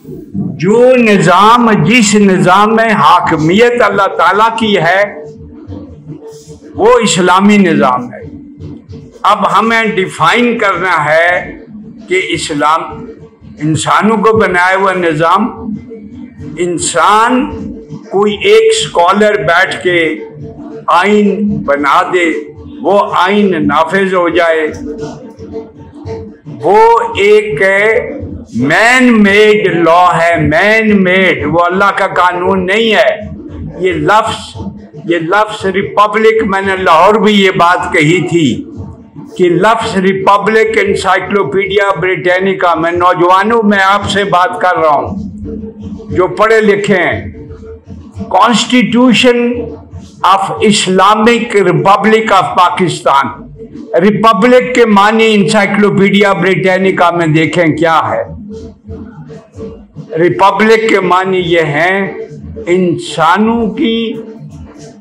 जो निज़ाम, जिस निज़ाम में हाकमियत अल्लाह ताला की है वो इस्लामी निज़ाम है। अब हमें डिफाइन करना है कि इस्लाम इंसानों को बनाया हुआ निज़ाम, इंसान कोई एक स्कॉलर बैठ के आइन बना दे, वो आइन नाफिज हो जाए, वो एक मैन मेड लॉ है, मैन मेड, वो अल्लाह का कानून नहीं है। ये लफ्स रिपब्लिक, मैंने लाहौर भी ये बात कही थी कि लफ्स रिपब्लिक एनसाइक्लोपीडिया ब्रिटानिका, मैं नौजवानों में आपसे बात कर रहा हूं जो पढ़े लिखे हैं, constitution of Islamic Republic of Pakistan, Republic के मानी इंसाइक्लोपीडिया ब्रिटानिका में देखें क्या है। रिपब्लिक के मानी ये हैं इंसानों की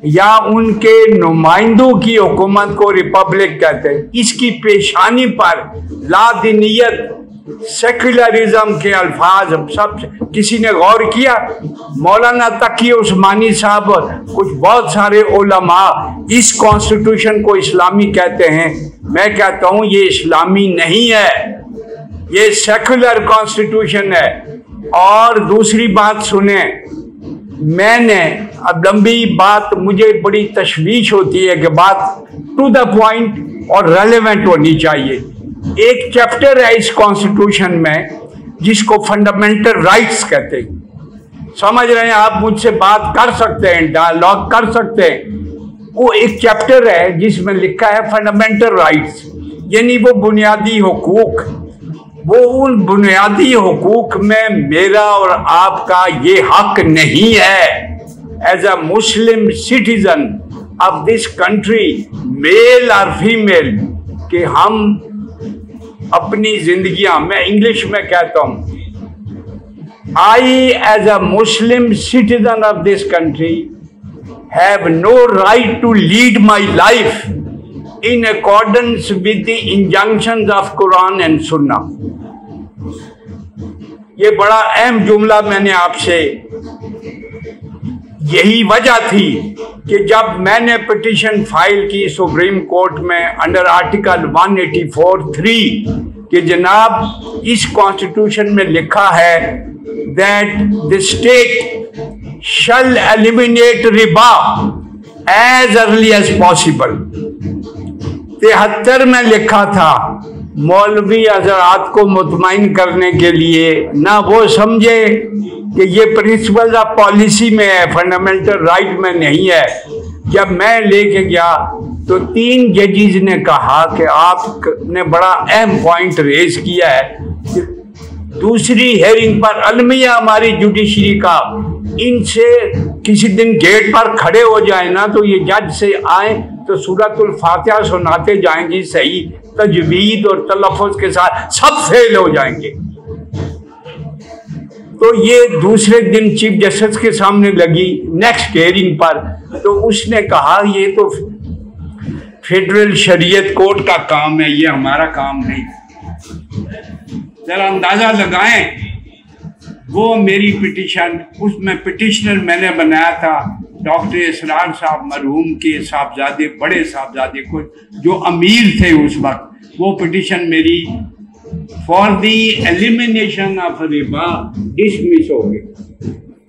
या उनके नुमाइंदों की हुकूमत को रिपब्लिक कहते हैं। इसकी पेशानी पर लादीनियत, सेक्युलरिज्म के अल्फाज सब किसी ने गौर किया? मौलाना तकी उस्मानी साहब, कुछ बहुत सारे उलमा इस कॉन्स्टिट्यूशन को इस्लामी कहते हैं। मैं कहता हूँ ये इस्लामी नहीं है, ये सेक्युलर कॉन्स्टिट्यूशन है। और दूसरी बात सुने, मैंने, अब लंबी बात, मुझे बड़ी तशवीश होती है कि बात टू द पॉइंट और रेलेवेंट होनी चाहिए। एक चैप्टर है इस कॉन्स्टिट्यूशन में जिसको फंडामेंटल राइट्स कहते हैं। समझ रहे हैं आप? मुझसे बात कर सकते हैं, डायलॉग कर सकते हैं। वो एक चैप्टर है जिसमें लिखा है फंडामेंटल राइट्स, यानी वो बुनियादी हुकूक। वो उन बुनियादी हुकूक में मेरा और आपका ये हक नहीं है as a Muslim citizen of this country, male और फीमेल, कि हम अपनी जिंदगियां, मैं इंग्लिश में कहता हूं, I as a Muslim citizen of this country have no right to lead my life in accordance with the injunctions of Quran and Sunnah। ये बड़ा अहम जुमला मैंने आपसे, यही वजह थी कि जब मैंने पिटीशन फाइल की सुप्रीम कोर्ट में अंडर आर्टिकल 184(3) कि जनाब इस कॉन्स्टिट्यूशन में लिखा है that the state shall eliminate रिबा एज अर्ली एज पॉसिबल। 73 में लिखा था। मौलवी हजरात को मुतमईन करने के लिए, ना वो समझे कि ये प्रिंसिपल ऑफ पॉलिसी में है, फंडामेंटल राइट में नहीं है। जब मैं लेके गया तो 3 जजेस ने कहा कि आपने बड़ा अहम पॉइंट रेज किया है कि दूसरी हेयरिंग पर अलमिया हमारी जुडिशरी का, इनसे किसी दिन गेट पर खड़े हो जाए ना तो ये जज से आए तो सूरतुल फातिहा सुनाते जाएंगे सही तजवीद और तलफ़ुज़ के साथ, सब फेल हो जाएंगे। तो ये दूसरे दिन चीफ जस्टिस के सामने लगी नेक्स्ट हेयरिंग पर, तो उसने कहा ये तो फेडरल शरीयत कोर्ट का काम है, ये हमारा काम नहीं। जरा अंदाजा लगाएं, वो मेरी पिटीशन, उसमें पिटिशनर मैंने बनाया था डॉक्टर इसरार साहब, मरहूम के साहबजादे, बड़े साहबजादे को जो अमीर थे उस वक्त, वो पिटिशन मेरी for the elimination of Riba dismiss हो गई।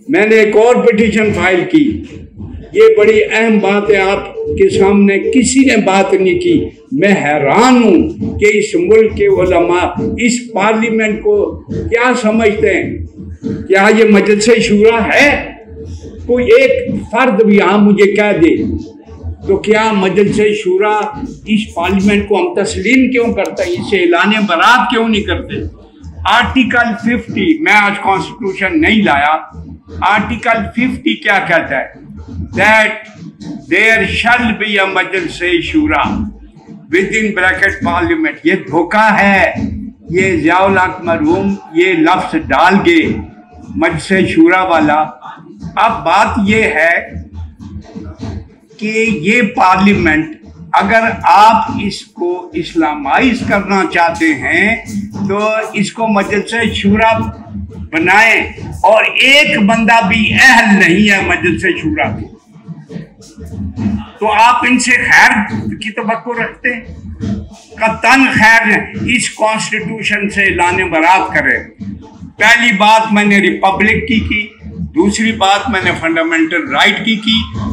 मैंने एक और पिटिशन फाइल की। ये बड़ी अहम बात है, आपके सामने किसी ने बात नहीं की। मैं हैरान हूं कि इस मुल्क के उलमा इस पार्लियामेंट को क्या समझते हैं। क्या ये मजलिस शूरा है? कोई एक फर्द भी यहाँ मुझे कह दे तो क्या मजलिस शूरा इस पार्लियामेंट को हम तस्लीम क्यों करते हैं, इसे ऐलान बरात क्यों नहीं करते? आर्टिकल 50, मैं आज कॉन्स्टिट्यूशन नहीं लाया, आर्टिकल 50 क्या कहता है? That there shall be a मजलिस शूरा विद इन ब्रैकेट पार्लियामेंट। ये धोखा है, ये ज़ियाउल हक मरहूम ये लफ्ज डाल गए मजलिस शूरा वाला। अब बात ये है कि ये पार्लियामेंट, अगर आप इसको इस्लामाइज करना चाहते हैं तो इसको मजलिस शूरा बनाएं और एक बंदा भी अहल नहीं है मजलिस शूरा की, तो आप इनसे खैर की तवक्को रखते हैं? कतन खैर इस कॉन्स्टिट्यूशन से लाने बरात करें। पहली बात मैंने रिपब्लिक की, दूसरी बात मैंने फंडामेंटल राइट की,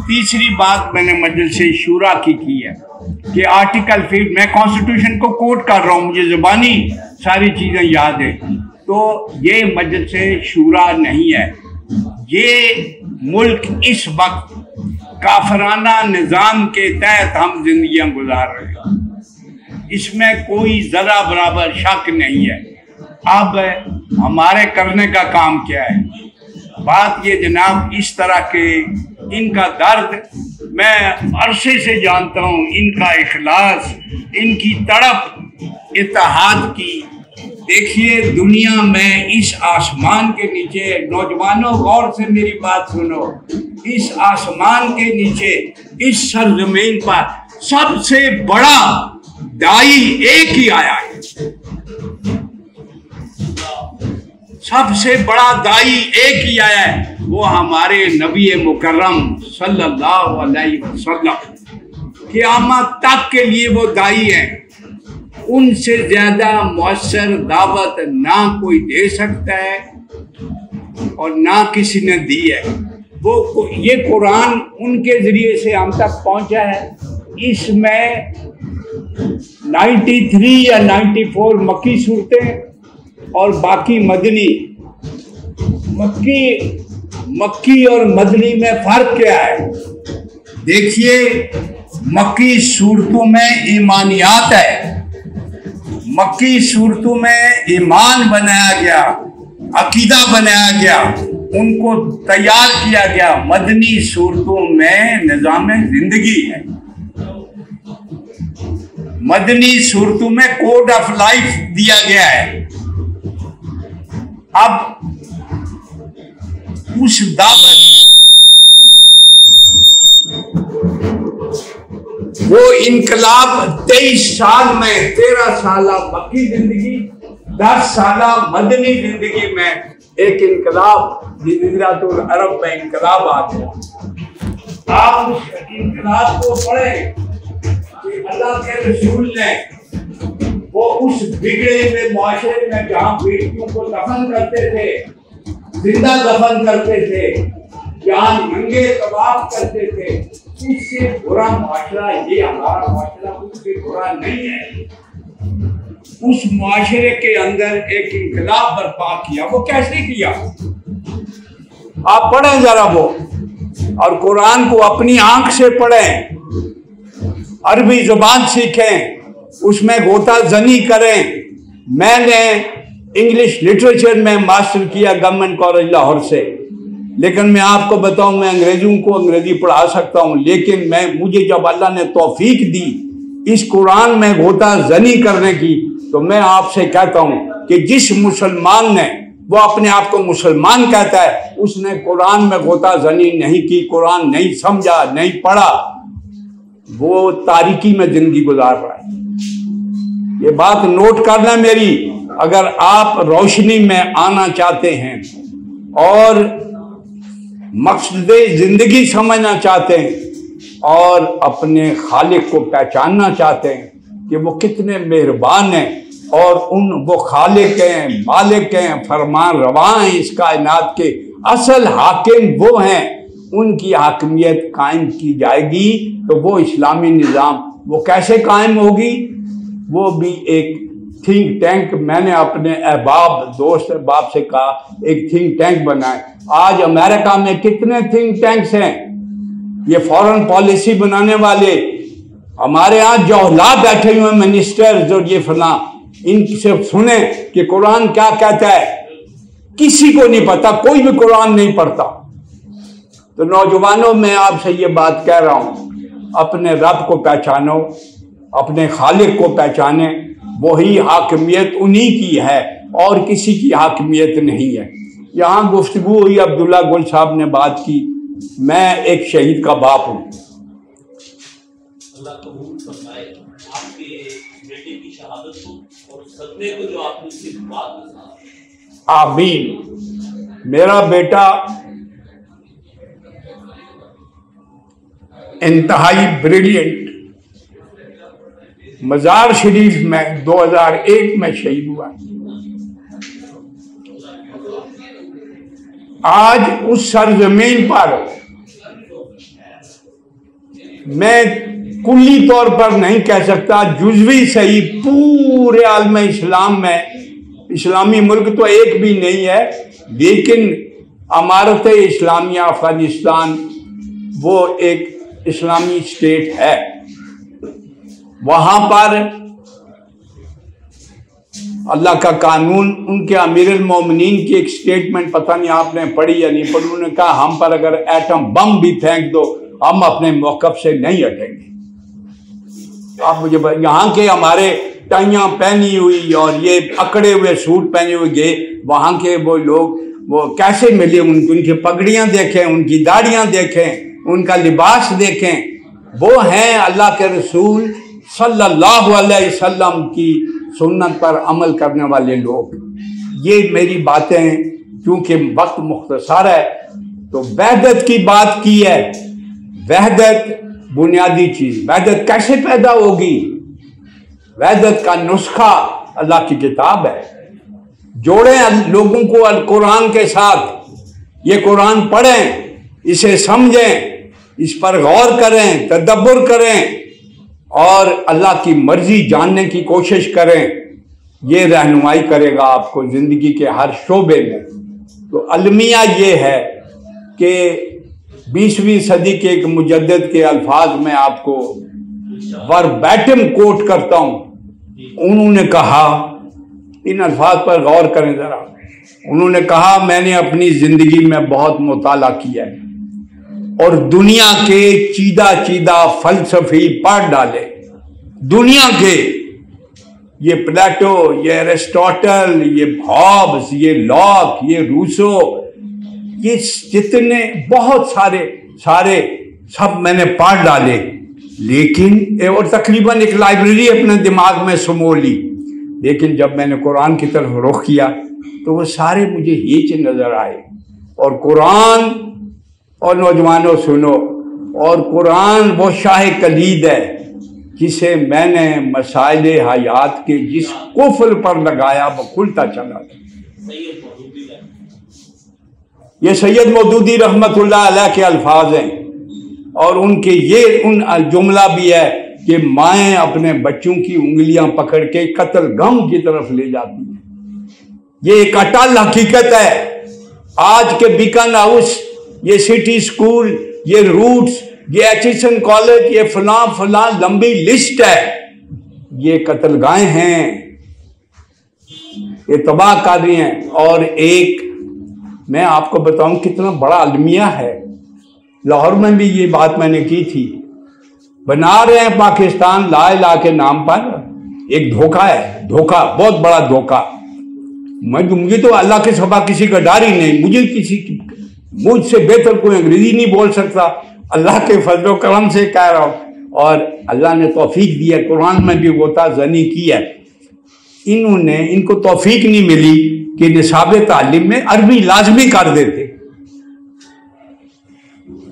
तीसरी बात मैंने मजलिस शूरा की है कि आर्टिकल 5, मैं कॉन्स्टिट्यूशन को कोट कर रहा हूँ, मुझे ज़ुबानी सारी चीज़ें याद है। तो ये मजलिस शूरा नहीं है, ये मुल्क इस वक्त काफराना निज़ाम के तहत हम जिंदगियां गुजार रहे हैं, इसमें कोई ज़रा बराबर शक नहीं है। अब हमारे करने का काम क्या है? बात ये जनाब इस तरह के, इनका दर्द मैं अरसे से जानता हूँ, इनका इखलास, इनकी तड़प इत्तेहाद की। देखिए दुनिया में इस आसमान के नीचे, नौजवानों गौर से मेरी बात सुनो, इस आसमान के नीचे, इस सरजमीन पर सबसे बड़ा दाई एक ही आया है, सबसे बड़ा दाई एक ही आया है, वो हमारे नबी मुकर्रम सल्लल्लाहु अलैहि वसल्लम। क़यामत तक के लिए वो दाई है, उनसे ज्यादा मौसर दावत ना कोई दे सकता है और ना किसी ने दी है। वो ये कुरान उनके जरिए से हम तक पहुंचा है। इसमें 93 या 94 मक्की सूरतें और बाकी मदनी। मक्की और मदनी में फर्क क्या है? देखिए मक्की सूरतों में ईमानियात है, मक्की सूरतों में ईमान बनाया गया, अकीदा बनाया गया, उनको तैयार किया गया। मदनी सूरतों में निज़ाम जिंदगी है, मदनी सूरतों में कोड ऑफ लाइफ दिया गया है। अब उस दावत, वो इनकलाब 23 साल में, 13 साल मक्की जिंदगी, 10 साल मदनी जिंदगी में एक इनकलाब, जज़ीरतुल अरब में इनकलाब आ गया। आप उस इनकलाब को पढ़ें कि अल्लाह के रसूल ने वो उस बिगड़े हुए माशरे में जहाँ बेटियों को दफन करते थे, जिंदा दफन करते थे, जहाँ नंगे तवाफ करते थे, उससे बुरा माशरा ये हमारा माशरा उससे बुरा नहीं है। उस माशरे के अंदर एक इनकलाब बर्पा किया। वो कैसे किया? आप पढ़ें जरा वो, और कुरान को अपनी आंख से पढ़ें, अरबी जुबान सीखें, उसमें गोता जनी करें। मैंने इंग्लिश लिटरेचर में मास्टर किया गवर्नमेंट कॉलेज लाहौर से, लेकिन मैं आपको बताऊं मैं अंग्रेजों को अंग्रेजी पढ़ा सकता हूं, लेकिन मुझे जब अल्लाह ने तौफीक दी इस कुरान में गोता जनी करने की, तो मैं आपसे कहता हूं कि जिस मुसलमान ने, वो अपने आप को मुसलमान कहता है, उसने कुरान में गोता जनी नहीं की, कुरान नहीं समझा, नहीं पढ़ा, वो तारीकी में जिंदगी गुजार रहा है। ये बात नोट करना मेरी। अगर आप रोशनी में आना चाहते हैं और मकसद जिंदगी समझना चाहते हैं और अपने खालिक को पहचानना चाहते हैं कि वो कितने मेहरबान हैं और वो खालिक हैं, मालिक हैं, फरमान रवा हैं इस कायनात के, असल हाकिम वो हैं, उनकी हाकिमियत कायम की जाएगी तो वो इस्लामी निज़ाम वो कैसे कायम होगी? वो भी एक थिंक टैंक, मैंने अपने अहबाब दोस्त अहबाब से कहा एक थिंक टैंक बनाए। आज अमेरिका में कितने थिंक टैंक्स हैं, ये फॉरेन पॉलिसी बनाने वाले। हमारे यहाँ जौहला बैठे हुए मिनिस्टर्स और ये फला, इनसे सुने कि कुरान क्या कहता है, किसी को नहीं पता, कोई भी कुरान नहीं पढ़ता। तो नौजवानों मैं आपसे ये बात कह रहा हूँ, अपने रब को पहचानो, अपने खालिक को पहचाने, वही हाकिमियत उन्हीं की है और किसी की हाकिमियत नहीं है। यहाँ गुफ्तगू हुई, अब्दुल्ला गुल साहब ने बात की, मैं एक शहीद का बाप हूँ। अल्लाह कबूल फरमाए आपके बेटे की शहादत को और सदमे को जो आपने उसके बाद में आमीन। मेरा बेटा इंतहाई ब्रिलियंट मजार शरीफ में 2001 में शहीद हुआ। आज उस सरजमीन पर मैं कुल्ली तौर पर नहीं कह सकता, जुज़वी सही पूरे आलम इस्लाम में, इस्लामी मुल्क तो एक भी नहीं है, लेकिन अमारत इस्लामिया अफगानिस्तान वो एक इस्लामी स्टेट है। वहां पर अल्लाह का कानून, उनके अमीरुल मोमिनीन की एक स्टेटमेंट, पता नहीं आपने पढ़ी या नहीं पढ़ी, उन्होंने कहा हम पर अगर एटम बम भी फेंक दो हम अपने मौक़िफ़ से नहीं हटेंगे। आप मुझे यहाँ के हमारे टाइयाँ पहनी हुई और ये अकड़े हुए सूट पहने हुए गए, वहाँ के वो लोग वो कैसे मिले, उनकी पगड़ियाँ देखें, उनकी दाढ़ियाँ देखें, उनका लिबास देखें, वो हैं अल्लाह के रसूल सल्लल्लाहु अलैहि वसल्लम की सुन्नत पर अमल करने वाले लोग। ये मेरी बातें, क्योंकि वक्त मुख्तसर है, तो वहदत की बात की है। वहदत बुनियादी चीज, वहदत कैसे पैदा होगी? वहदत का नुस्खा अल्लाह की किताब है। जोड़ें लोगों को अल कुरान के साथ, ये कुरान पढ़ें, इसे समझें, इस पर गौर करें, तदब्बुर करें और अल्लाह की मर्जी जानने की कोशिश करें। ये रहनुमाई करेगा आपको जिंदगी के हर शोबे में। तो अलमिया ये है कि 20वीं सदी के एक मुजद्दिद के अल्फाज में आपको वर्बैटिम कोट करता हूं। उन्होंने कहा, इन अल्फाज पर गौर करें जरा। उन्होंने कहा, मैंने अपनी जिंदगी में बहुत मुताला किया है और दुनिया के चीदा चीदा फलसफी पढ़ डाले। दुनिया के, ये प्लेटो, ये एरिस्टोटल, ये हॉब्स, ये लॉक, ये रूसो, ये जितने बहुत सारे सब मैंने पढ़ डाले, लेकिन और तकरीबन एक लाइब्रेरी अपने दिमाग में समो ली। लेकिन जब मैंने कुरान की तरफ रुख किया तो वो सारे मुझे हीच नजर आए। और कुरान, और नौजवानों सुनो, और कुरान वो शाह कलीद है जिसे मैंने मसाइल हयात के जिस कुफल पर लगाया वो खुलता चला था। ये सैयद मौदूदी रहमतुल्लाह अलैह के अल्फाज हैं और उनके ये उन जुमला भी है कि माएँ अपने बच्चों की उंगलियां पकड़ के कत्ल गम की तरफ ले जाती हैं। ये एक अटल हकीकत है। आज के बीकन हाउस, ये सिटी स्कूल, ये रूट्स, ये एचिसन कॉलेज, ये फलां लंबी लिस्ट है, ये कत्लगाहें हैं, ये तबाह कर रही हैं। और एक मैं आपको बताऊं कितना बड़ा अलमिया है, लाहौर में भी ये बात मैंने की थी। बना रहे हैं पाकिस्तान ला इलाहा के नाम पर, एक धोखा है, धोखा, बहुत बड़ा धोखा। मुझे तो अल्लाह के सिवा किसी का डर ही नहीं, मुझसे बेहतर कोई अंग्रेजी नहीं बोल सकता, अल्लाह के फजलो करम से कह रहा हूँ। और अल्लाह ने तौफीक दी है, कुरान में भी गोता जनी की है। इनको तौफीक नहीं मिली कि निसाब तालीम में अरबी लाजमी कर देते।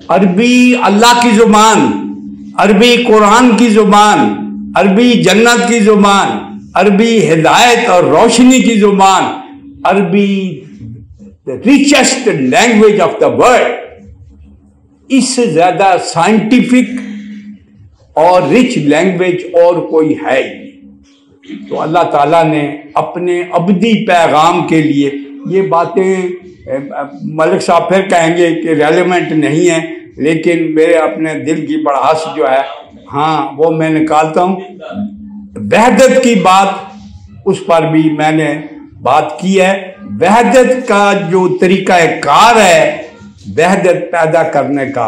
अरबी अल्लाह की जुबान, अरबी कुरान की जुबान, अरबी जन्नत की जुबान, अरबी हिदायत और रोशनी की जुबान, अरबी the richest language of the world. इससे ज्यादा साइंटिफिक और रिच लैंग्वेज और कोई है ही नहीं। तो अल्लाह ताला ने अपने अबदी पैगाम के लिए ये बातें, मलिक साहब फिर कहेंगे कि रेलेवेंट नहीं है, लेकिन मेरे अपने दिल की बड़ास जो है, हाँ वो मैं निकालता हूँ। वहदत की बात, उस पर भी मैंने बात की है। वहदत का जो तरीका कार है वहदत पैदा करने का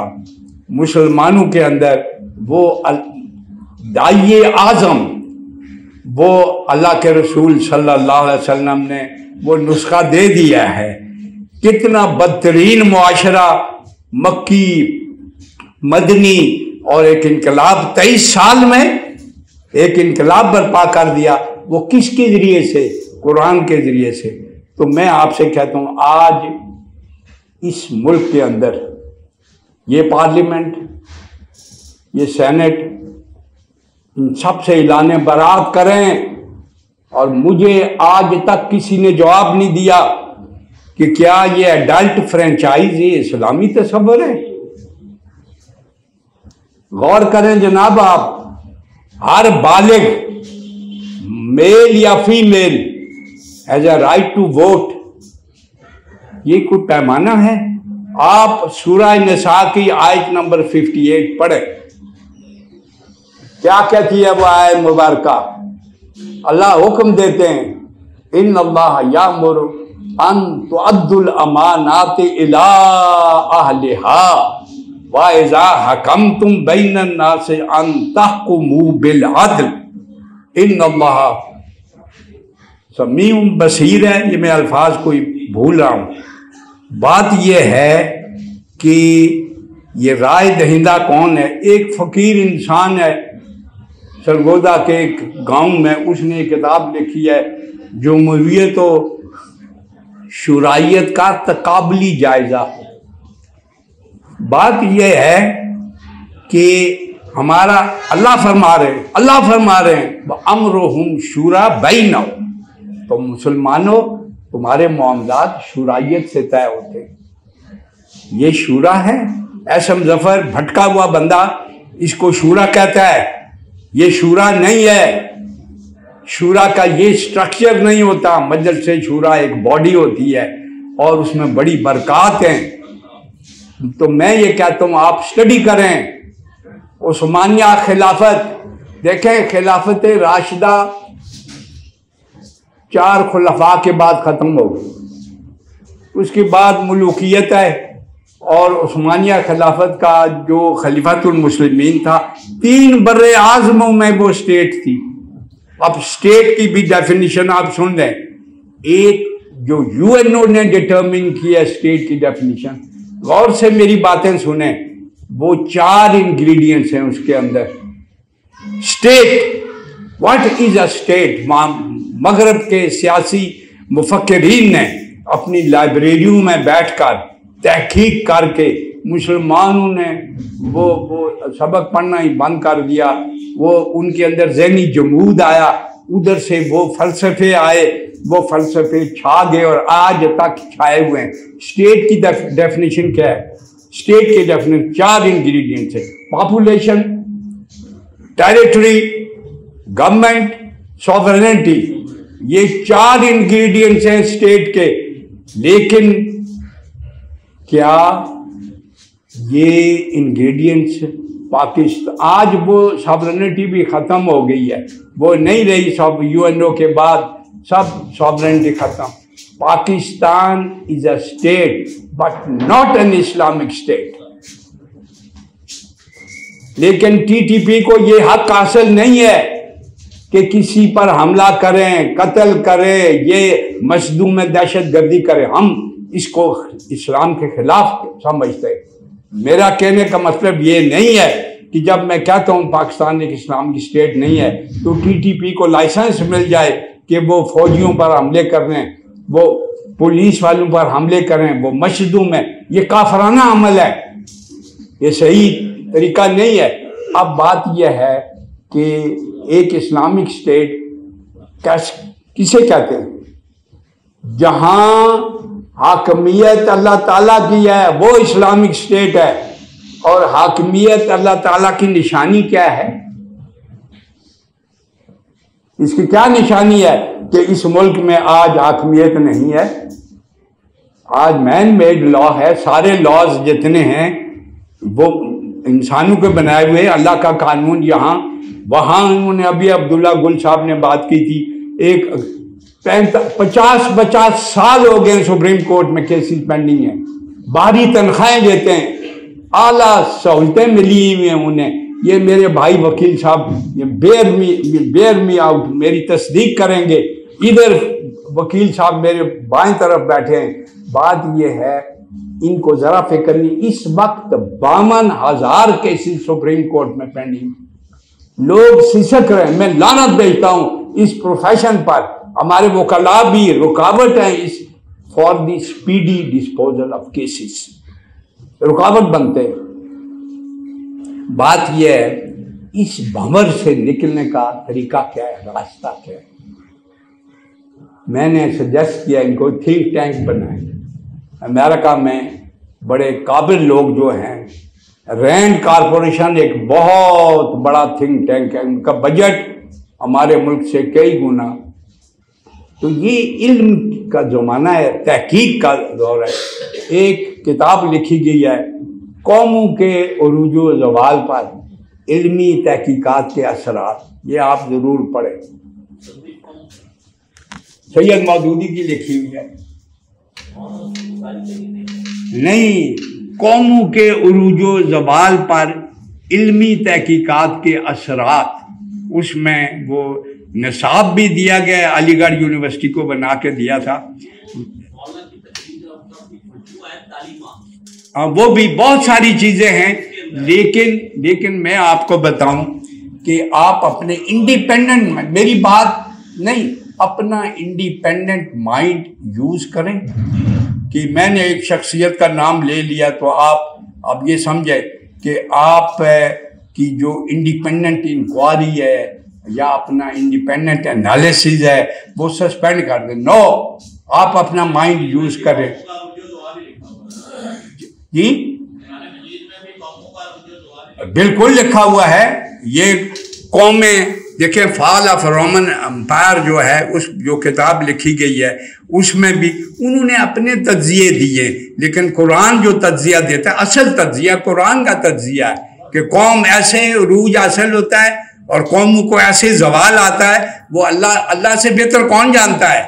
मुसलमानों के अंदर, वो दाई आज़म, वो अल्लाह के रसूल सल्लल्लाहु अलैहि वसल्लम ने वो नुस्खा दे दिया है। कितना बदतरीन मुआशरा मक्की, मदनी और एक इनकलाब 23 साल में एक इनकलाब बर्पा कर दिया। वो किसके जरिए से? कुरान के जरिए से। तो मैं आपसे कहता हूं, आज इस मुल्क के अंदर ये पार्लियामेंट, ये सेनेट, इन सब से ऐलान बरात करें। और मुझे आज तक किसी ने जवाब नहीं दिया कि क्या ये एडल्ट फ्रेंचाइज ये इस्लामी तस्वर है। गौर करें जनाब, आप हर बालिग मेल या female has a right to vote. ये कोई पैमाना है? आप सूरह निसा की आयत नंबर 58 पढ़े, क्या कहती है वो आयत मुबारका? अल्लाह हुक्म देते हैं, इन अल्लाह यामुरु अन तुअद्दुल अमानात इला अहलिहा व इज़ा हकमतुम बैनन नास अन तहकुमू बिल अदल इन अल्लाह समीउन बसीर है। ये मैं अल्फाज कोई भूल रहा हूँ। बात यह है कि ये राय दहिंदा कौन है? एक फकीर इंसान है सरगोदा के एक गांव में, उसने एक किताब लिखी है जमहूरियत और शुराइयत का तकाबली जायजा। बात यह है कि हमारा अल्लाह फरमा रहे हैं अमरुहुम शुरा बैनहुम, तो मुसलमानों तुम्हारे मामलात शुराइयत से तय होते हैं। ये शुरा है। एसएम जफर भटका हुआ बंदा इसको शुरा कहता है, ये शुरा नहीं है। शुरा का ये स्ट्रक्चर नहीं होता। मजलिस शुरा एक बॉडी होती है और उसमें बड़ी बरकत हैं। तो मैं ये कहता हूँ आप स्टडी करें उस्मानिया खिलाफत, देखें खिलाफत राशिदा 4 खुलफा के बाद ख़त्म हो गई। उसके बाद मुल्कियत है और उस्मानिया खिलाफत का जो खलीफतुल मुस्लिमीन था, 3 बर्रे आज़मों में वो स्टेट थी। अब स्टेट की भी डेफिनेशन आप सुन लें। एक जो यूएनओ ने डिटर्मिन किया स्टेट की डेफिनेशन, गौर से मेरी बातें सुने, वो 4 इंग्रेडिएंट्स हैं उसके अंदर। State, what is a state? मगरब के सियासी मुफक्किरीन ने अपनी लाइब्रेरियों में बैठकर तहकीक करके मुसलमानों ने वो सबक पढ़ना ही बंद कर दिया। वो उनके अंदर ज़हनी जमूद आया, उधर से वो फलसफे आए, वो फलसफे छा गए और आज तक छाए हुए हैं। स्टेट की डेफिनेशन क्या है? स्टेट के डेफिनेशन 4 इंग्रेडिएंट्स है। Population, territory, government, sovereignty. ये 4 इंग्रेडिएंट्स हैं स्टेट के। लेकिन क्या ये इंग्रेडिएंट्स पाकिस्तान, आज वो सॉवरेनिटी भी ख़त्म हो गई है, वो नहीं रही। सब यूएनओ के बाद सब सॉवरेनिटी ख़त्म। Pakistan is a state but not an Islamic state. लेकिन टीटीपी को ये हक हासिल नहीं है कि किसी पर हमला करें, कत्ल करें, ये मस्जिदों में दहशत गर्दी करें। हम इसको इस्लाम के खिलाफ समझते हैं। मेरा कहने का मतलब ये नहीं है कि जब मैं कहता हूँ पाकिस्तान एक इस्लाम की स्टेट नहीं है तो टीटीपी को लाइसेंस मिल जाए कि वो फौजियों पर हमले करें, वो पुलिस वालों पर हमले करें, वो मस्जिदों में। ये काफराना अमल है, ये सही तरीका नहीं है। अब बात यह है कि एक इस्लामिक स्टेट किसे कहते हैं? जहां हाकमियत अल्लाह ताला की है वो इस्लामिक स्टेट है। और हाकमियत अल्लाह ताला की निशानी क्या है? इसकी क्या निशानी है कि इस मुल्क में आज हाकमियत नहीं है। आज मैन मेड लॉ है। सारे लॉज जितने हैं वो इंसानों के बनाए हुए, अल्लाह का कानून। यहाँ वहाँ उन्होंने अभी अब्दुल्ला गुल साहब ने बात की थी, एक 50 साल हो गए सुप्रीम कोर्ट में केसेस पेंडिंग है। भारी तनख्वाहें देते हैं, आला सहूलतें मिली हुई हैं उन्हें। ये मेरे भाई वकील साहब ये बेयर मी आउट, मेरी तस्दीक करेंगे। इधर वकील साहब मेरे बाएं तरफ बैठे हैं। बात यह है, इनको जरा फिक्र नहीं। इस वक्त 52,000 केसेस सुप्रीम कोर्ट में पेंडिंग। लोग सिसक रहे हैं। मैं लानत भेजता हूं इस प्रोफेशन पर हमारे वकला भी रुकावट है इस for the speedy disposal of cases, रुकावट बनते हैं। बात यह है इस भंवर से निकलने का तरीका क्या है, रास्ता क्या है। मैंने सजेस्ट किया इनको थिंक टैंक बनाए। अमेरिका में बड़े काबिल लोग जो हैं, रैंड कारपोरेशन एक बहुत बड़ा थिंक टैंक है, उनका बजट हमारे मुल्क से कई गुना। तो ये इल्म का ज़माना है, तहकीक का दौर है। एक किताब लिखी गई है कौमों के उरूज व ज़वाल पर इल्मी तहकीकात के असरात, ये आप ज़रूर पढ़ें। सैयद मौदूदी की लिखी हुई है। नहीं, कौमों के उरूज व ज़वाल पर इल्मी तहकीकात के असरात, उसमें वो निसाब भी दिया गया, अलीगढ़ यूनिवर्सिटी को बना के दिया था। वो भी बहुत सारी चीज़ें हैं, लेकिन मैं आपको बताऊं कि आप अपने इंडिपेंडेंट, मेरी बात नहीं, अपना इंडिपेंडेंट माइंड यूज़ करें। कि मैंने एक शख्सियत का नाम ले लिया तो आप अब ये समझे कि आप की जो इंडिपेंडेंट इंक्वायरी है या अपना इंडिपेंडेंट एनालिसिस है वो सस्पेंड कर दें। नो, आप अपना माइंड यूज करें। जी बिल्कुल लिखा हुआ है। ये कौमें देखिए, फॉल ऑफ रोमन एम्पायर जो है, उस जो किताब लिखी गई है उसमें भी उन्होंने अपने तज्जिए दिए, लेकिन कुरान जो तज्जिया देता है, असल तज्जिया कुरान का तज्जिया है कि कौम ऐसे रूज हासिल होता है और कौमों को ऐसे जवाल आता है, वो अल्लाह से बेहतर कौन जानता है।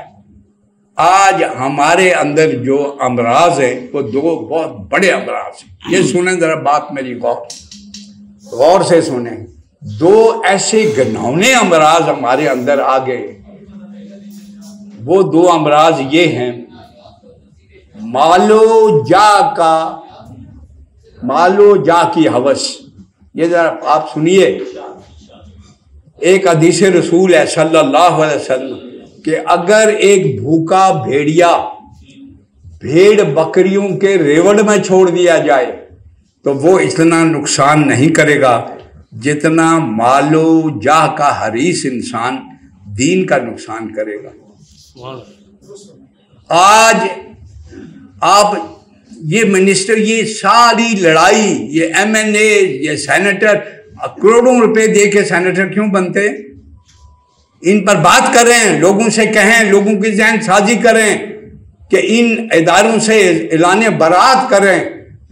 आज हमारे अंदर जो अमराज है वो दो बहुत बड़े अमराज हैं। ये सुने जरा बात मेरी, गौर से सुने। दो ऐसे घिनौने अमराज हमारे अंदर आ गए। वो दो अमराज ये हैं, मालो जा की हवस। ये जरा आप सुनिए, एक हदीस रसूल है सल्लल्लाहु अलैहि वसल्लम कि अगर एक भूखा भेड़िया भेड़ बकरियों के रेवड़ में छोड़ दिया जाए तो वो इतना नुकसान नहीं करेगा जितना मालो जाह का हरीस इंसान दीन का नुकसान करेगा। आज आप ये मिनिस्टर, ये सारी लड़ाई, ये MNA, ये सेनेटर करोड़ों रुपए दे के सेनेटर क्यों बनते हैं? इन पर बात करें, लोगों से कहें, लोगों की जहन साजी करें कि इन इदारों से ऐलान बरात करें,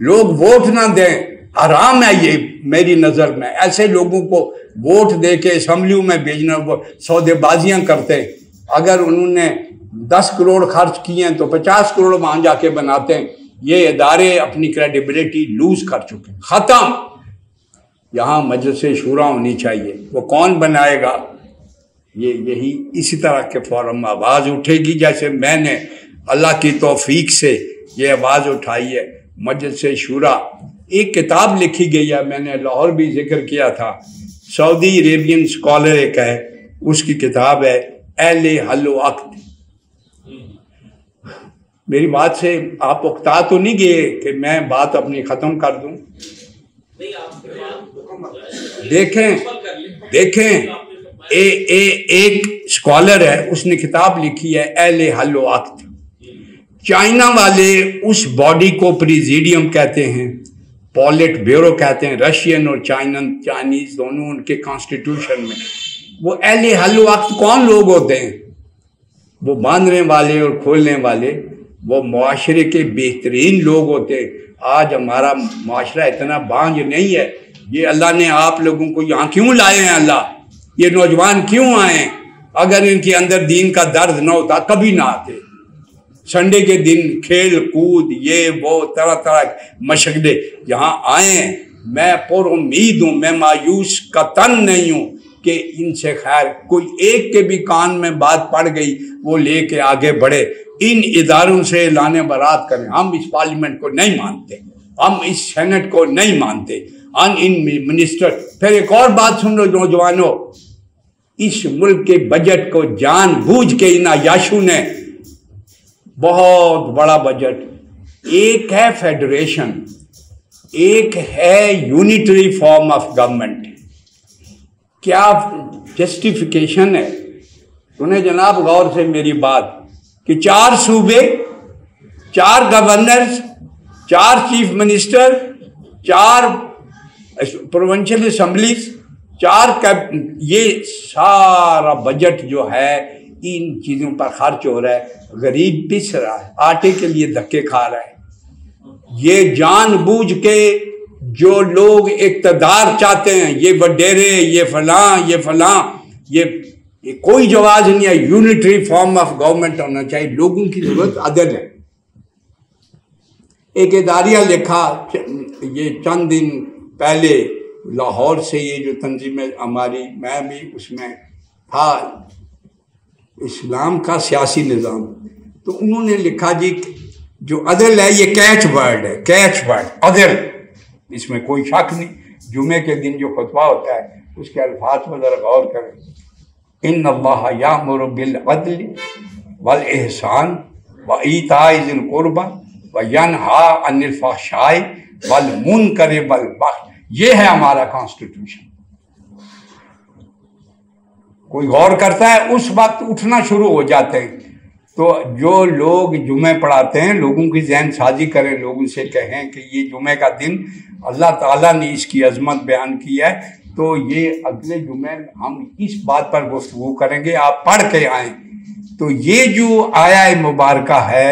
लोग वोट ना दें। आराम है ये मेरी नज़र में, ऐसे लोगों को वोट दे के असम्बलियों में भेजना, वो सौदेबाजियां करते हैं। अगर उन्होंने 10 करोड़ खर्च किए हैं तो 50 करोड़ वहां जाके बनाते हैं। ये इदारे अपनी क्रेडिबिलिटी लूज कर चुके हैं, ख़त्म। यहाँ मजलिस शूरा होनी चाहिए, वो कौन बनाएगा? यही इसी तरह के फॉरम में आवाज़ उठेगी जैसे मैंने अल्लाह की तौफीक से ये आवाज़ उठाई है। मजलिस शूरा एक किताब लिखी गई है, मैंने लाहौर भी जिक्र किया था, सऊदी अरेबियन स्कॉलर एक है, उसकी किताब है अहले हल व अक्द। मेरी बात से आप उकता तो नहीं गए कि मैं बात अपनी ख़त्म कर दूं? देखें एक स्कॉलर है, उसने किताब लिखी है अहले हल व अक्द। चाइना वाले उस बॉडी को प्रेसिडियम कहते हैं, पॉलिट ब्यूरो कहते हैं। रशियन और चाइनीज दोनों उनके कॉन्स्टिट्यूशन में वो अहले हल व अक्द कौन लोग होते हैं? वो बांधने वाले और खोलने वाले, वो मुआशरे के बेहतरीन लोग होते हैं। आज हमारा मुआशरा इतना बांझ नहीं है। ये अल्लाह ने आप लोगों को यहाँ क्यों लाए हैं? अल्लाह, ये नौजवान क्यों आए? अगर इनके अंदर दीन का दर्द ना होता कभी ना आते। संडे के दिन खेल कूद ये वो तरह तरह मशगले यहाँ आए। मैं पुरुम्मीद हूँ, मैं मायूस का तन नहीं हूँ कि इनसे खैर कोई एक के भी कान में बात पड़ गई वो लेके आगे बढ़े। इन इदारों से ऐलान बरात करें। हम इस पार्लियामेंट को नहीं मानते, हम इस सेनेट को नहीं मानते, इन मिनिस्टर। फिर एक और बात सुन लो नौजवानों, इस मुल्क के बजट को जानबूझ के इन अयाशों ने, बहुत बड़ा बजट, एक है फेडरेशन, एक है यूनिटरी फॉर्म ऑफ गवर्नमेंट, क्या जस्टिफिकेशन है? सुने जनाब गौर से मेरी बात कि 4 सूबे, 4 governors, 4 chief minister, 4 provincial assemblies, 4 ये सारा बजट जो है इन चीज़ों पर खर्च हो रहा है। गरीब पिस रहा है, आटे के लिए धक्के खा रहा है। ये जानबूझ के जो लोग इक़्तिदार चाहते हैं, ये वडेरे, ये फलां, ये कोई जवाब नहीं है। यूनिटरी फॉर्म ऑफ गवर्नमेंट होना चाहिए। लोगों की जरूरत अदल है। एक इदारिया लिखा ये चंद दिन पहले लाहौर से, ये जो तंजीमें हमारी, मैं भी उसमें था, इस्लाम का सियासी निज़ाम, तो उन्होंने लिखा जी जो अदल है ये कैच वर्ड है, कैच वर्ड अदल, इसमें कोई शक नहीं। जुमे के दिन जो खुतबा होता है उसके अल्फाज पर जरा गौर करें। इन्नल्लाह यामुरु बिल अदल वल इहसान व ईताई ज़िल कुर्बा व यनहा अनिल फहशाई वल मुनकर वल बग़य। ये है हमारा कॉन्स्टिट्यूशन। कोई गौर करता है उस वक्त उठना शुरू हो जाते हैं। तो जो लोग जुमे पढ़ाते हैं, लोगों की जहन साजी करें, लोगों से कहें कि ये जुमे का दिन अल्लाह ताला ने इसकी अजमत बयान की है, तो ये अगले जुमे हम इस बात पर गुफ्तगू करेंगे, आप पढ़ के आएँ। तो ये जो आया मुबारक है,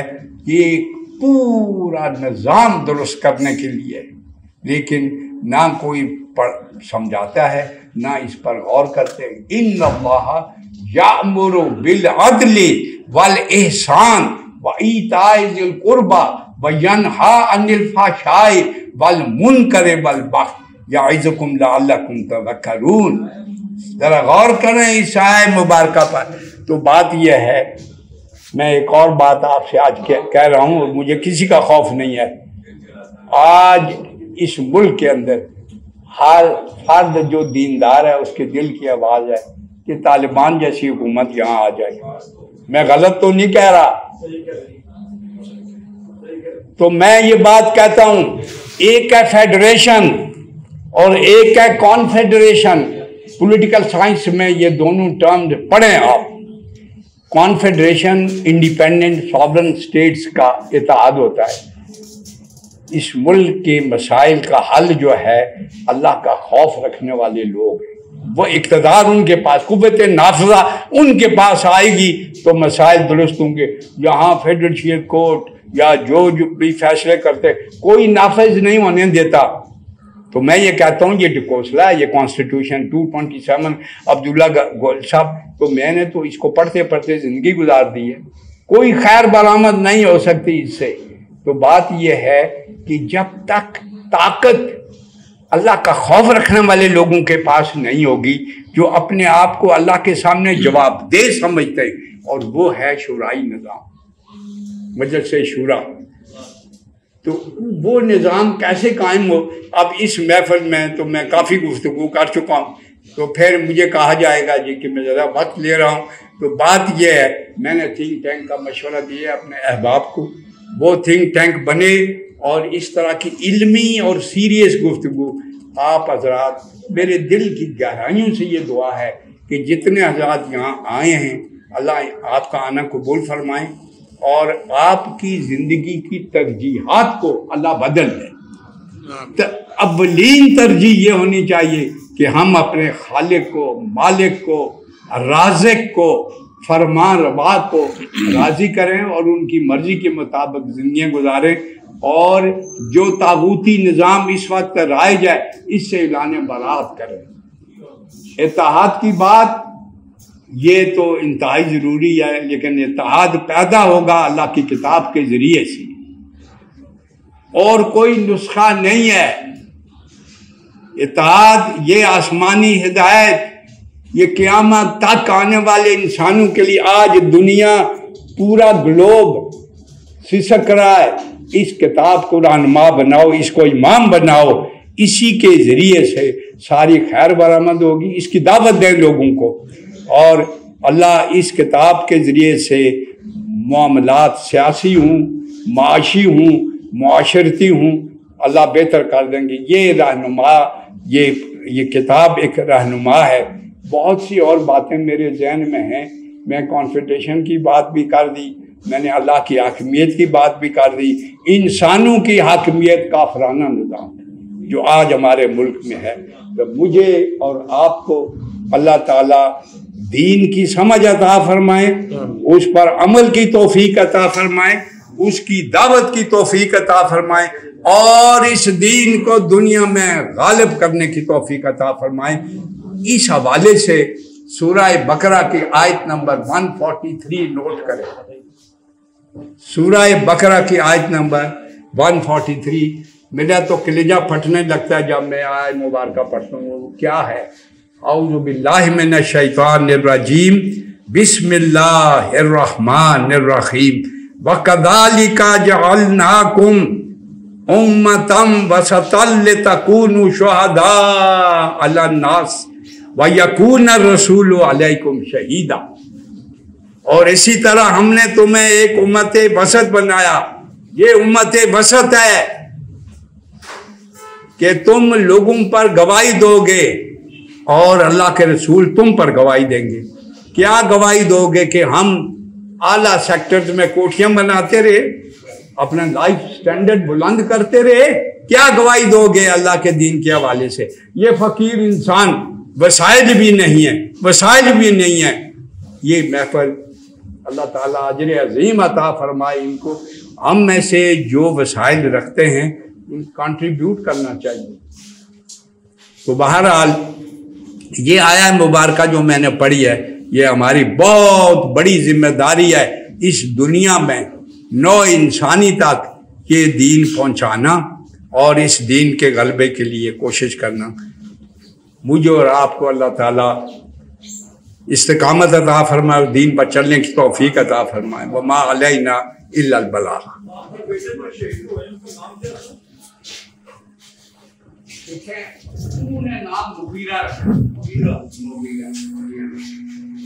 ये पूरा निज़ाम दुरुस्त करने के लिए, लेकिन ना कोई समझाता है, ना इस पर गौर करते हैं। इन्नल्लाह यामुरु बिल अदली वल इहसान व ईताई ज़िल कुर्बा व यनहा अनिल फहशाई वल मुनकर वल बग़य यइज़ुकुम लअल्लकुम तज़क्करून। जरा गौर करें इस आय मुबारक पर। तो बात यह है, मैं एक और बात आपसे आज कह रहा हूँ, और मुझे किसी का खौफ नहीं है। आज इस मुल्क के अंदर हर फर्द जो दीनदार है उसके दिल की आवाज़ है कि तालिबान जैसी हुकूमत यहाँ आ जाए। मैं गलत तो नहीं कह रहा। तो मैं ये बात कहता हूँ, एक है फेडरेशन और एक है कॉन्फेडरेशन। पॉलिटिकल साइंस में ये दोनों टर्म पढ़ें आप। कॉन्फेडरेशन इंडिपेंडेंट सॉवरेन स्टेट्स का इत्तेहाद होता है। इस मुल्क के मसाइल का हल जो है, अल्लाह का खौफ रखने वाले लोग, वो इक़्तिदार उनके पास, कुव्वत नाफ़िज़ा उनके पास आएगी तो मसाइल दुरुस्त होंगे। यहाँ फेडरल कोर्ट या जो भी फैसले करते कोई नाफिज नहीं होने देता। तो मैं ये कहता हूँ ये डिकोसला है, ये कॉन्स्टिट्यूशन 227 अब्दुल्ला गोल साहब, तो मैंने तो इसको पढ़ते पढ़ते ज़िंदगी गुजार दी है। कोई खैर बरामद नहीं हो सकती इससे। तो बात यह है कि जब तक ताकत अल्लाह का खौफ रखने वाले लोगों के पास नहीं होगी, जो अपने आप को अल्लाह के सामने जवाबदेह समझते हैं, और वो है शुराई निज़ाम, मजलिस शूरा, तो वो निज़ाम कैसे कायम हो। अब इस महफिल में तो मैं काफ़ी गुफ्तगू कर चुका हूँ, तो फिर मुझे कहा जाएगा जी कि मैं ज़्यादा वक्त ले रहा हूँ। तो बात यह है, मैंने थिंक टैंक का मशवरा दिया अपने अहबाब को, वो थिंक टैंक बने और इस तरह की इल्मी और सीरियस गुफ्तगू आप हजरात, मेरे दिल की गहराइयों से ये दुआ है कि जितने हजरात यहाँ आए हैं, अल्लाह आपका आना कबूल फरमाएं और आपकी ज़िंदगी की तरजीहात को अल्लाह बदल दे। अव्वलीन तरजीह ये होनी चाहिए कि हम अपने खालिक को, मालिक को, राज़िक को, फरमान रवा को राज़ी करें और उनकी मर्ज़ी के मुताबिक ज़िंदगी गुजारें, और जो तागूती निज़ाम इस वक्त राइज है इससे ऐलान बरात करें। इत्तेहाद की बात ये तो इंतहाई ज़रूरी है, लेकिन इत्तेहाद पैदा होगा अल्लाह की किताब के ज़रिए से, और कोई नुस्खा नहीं है। इत्तेहाद ये आसमानी हिदायत, ये क़यामत तक आने वाले इंसानों के लिए, आज दुनिया पूरा ग्लोब सिसक रहा है, इस किताब को रहनुमा बनाओ, इसको इमाम बनाओ, इसी के ज़रिए से सारी खैर बरामद होगी। इसकी दावत दें लोगों को। और अल्लाह इस किताब के ज़रिए से मामलात सियासी हूँ, माशी हूँ, मुआशरती हूँ, अल्लाह बेहतर कर देंगे। ये रहनुमा, ये किताब एक रहनुमा है। बहुत सी और बातें मेरे जहन में हैं। मैं कॉन्फिडेशन की बात भी कर दी, मैंने अल्लाह की हाकमियत की बात भी कर दी। इंसानों की हाकमियत काफराना निज़ाम जो आज हमारे मुल्क में है, तो मुझे और आपको अल्लाह ताला दीन की समझ अता फरमाए, उस पर अमल की तौफीक अता फरमाए, उसकी दावत की तौफीक अता फरमाए और इस दीन को दुनिया में गालिब करने की तौफीक अता फरमाए। इस हवाले से सूरह बकरा की आयत नंबर 143 नोट करें। सूरह बकरा की आयत नंबर 143। मेरा तो कलेजा फटने लगता है जब मैं आयत मुबारक पढ़ता हूँ। क्या है? औज़ु बिल्लाहि मिनश शैतानिर रजीम, बिस्मिल्लाहिर रहमानिर रहीम, व कज़ालिका जअलनाकुम उम्मतम वसतल लितकूनु शुहदा अलन नास व यकूना रसूलु अलैकुम शहीदा। और इसी तरह हमने तुम्हें एक उम्मत वसत बनाया। ये उम्मत वसत है कि तुम लोगों पर गवाही दोगे और अल्लाह के रसूल तुम पर गवाही देंगे। क्या गवाही दोगे? कि हम आला सेक्टर्स में कोठियां बनाते रहे, अपना लाइफ स्टैंडर्ड बुलंद करते रहे। क्या गवाही दोगे अल्लाह के दीन के हवाले से? ये फकीर इंसान वसाइल भी नहीं है, वसाइल भी नहीं है। ये महफिल अल्लाह ताला अजर अजीम अता फरमाए इनको। हम में से जो वसाइल रखते हैं कंट्रीब्यूट करना चाहिए। तो बहरहाल ये आया मुबारका जो मैंने पढ़ी है, ये हमारी बहुत बड़ी जिम्मेदारी है इस दुनिया में नौ इंसानी तक ये दीन पहुंचाना और इस दीन के गलबे के लिए कोशिश करना। मुझे और आपको अल्लाह ताला इस्तिकामत अता फरमाए और दीन पर चलने की तौफीक अता फरमाए। वमा अलैना इल्लल बलाग। नाम मुगीरा रखा।